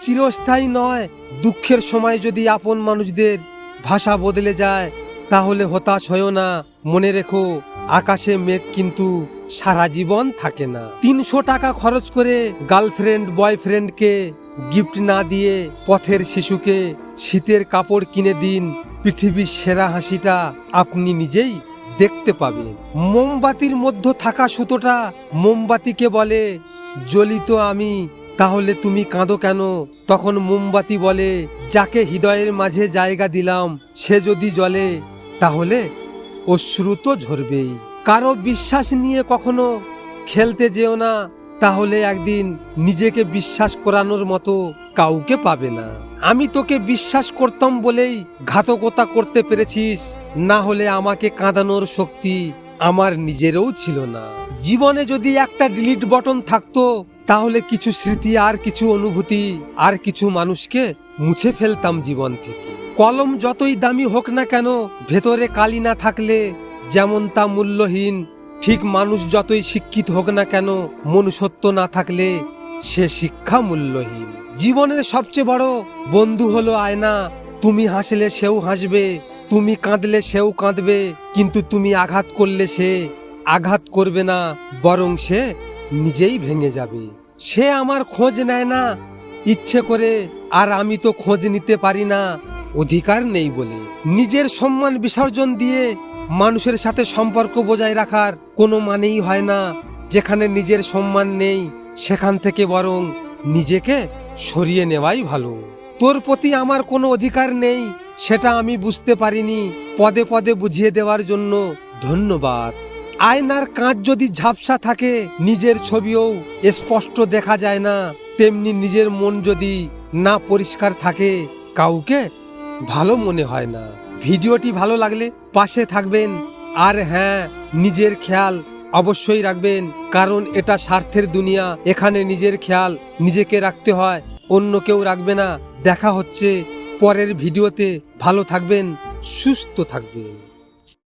চিরস্থায়ী নয়। দুঃখের সময় যদি আপন মানুষদের ভাষা বদলে যায় তাহলে হতাশ হয়ো না। মনে রেখো, আকাশে মেঘ কিন্তু সারা জীবন থাকে না। 300 টাকা খরচ করে গার্লফ্রেন্ড বয়ফ্রেন্ডকে গিফট না দিয়ে পথের শিশুকে শীতের কাপড় কিনে দিন। পৃথিবীর সেরা হাসিটা আপনি নিজেই দেখতে পাবেন। মোমবাতির মধ্যে থাকা সুতোটা মোমবাতিকে বলে, জ্বলিত আমি, তাহলে তুমি কাঁদো কেন? তখন মোমবাতি বলে, যাকে হৃদয়ের মাঝে জায়গা দিলাম সে যদি জ্বলে তাহলে অশ্রু তো ঝরবেই। কারো বিশ্বাস নিয়ে কখনো খেলতে যেও না, তাহলে একদিন নিজেকে বিশ্বাস করানোর মতো কাউকে পাবে না। আমি তোকে বিশ্বাস করতাম বলেই ঘাতকতা করতে পেরেছিস, না হলে আমাকে কাঁদানোর শক্তি আমার নিজেরও ছিল না। জীবনে যদি একটা ডিলিট বটন থাকতো তাহলে কিছু স্মৃতি আর কিছু অনুভূতি আর কিছু মানুষকে মুছে ফেলতাম জীবন থেকে। কলম যতই দামি হোক না কেন, ভেতরে কালি না থাকলে যেমন তা মূল্যহীন, ঠিক মানুষ যতই শিক্ষিত হোক না কেন, মনুষ্যত্ব না থাকলে সে শিক্ষা মূল্যহীন। জীবনের সবচেয়ে বড় বন্ধু হলো আয়না। তুমি হাসলে সেও হাসবে, তুমি কাঁদলে সেও কাঁদবে, কিন্তু তুমি আঘাত করলে সে আঘাত করবে না, বরং সে নিজেই ভেঙে যাবে। সে আমার খোঁজ নেয় না ইচ্ছে করে, আর আমি তো খোঁজ নিতে পারি না অধিকার নেই বলে। নিজের সম্মান বিসর্জন দিয়ে মানুষের সাথে সম্পর্ক বজায় রাখার কোনো মানেই হয় না। যেখানে নিজের সম্মান নেই সেখান থেকে বরং নিজেকে সরিয়ে নেওয়াই ভালো। তোর প্রতি আমার কোনো অধিকার নেই সেটা আমি বুঝতে পারিনি, পদে পদে বুঝিয়ে দেওয়ার জন্য ধন্যবাদ। আয়নার কাঁচ যদি ঝাপসা থাকে নিজের ছবিও স্পষ্ট দেখা যায় না, তেমনি নিজের মন যদি না পরিষ্কার থাকে কাউকে ভালো মনে হয় না। ভিডিওটি ভালো লাগলে পাশে থাকবেন, আর হ্যাঁ, নিজের খেয়াল অবশ্যই রাখবেন, কারণ এটা স্বার্থের দুনিয়া। এখানে নিজের খেয়াল নিজেকে রাখতে হয়, অন্য কেউ রাখবে না। দেখা হচ্ছে পরের ভিডিওতে। ভালো থাকবেন, সুস্থ থাকবেন।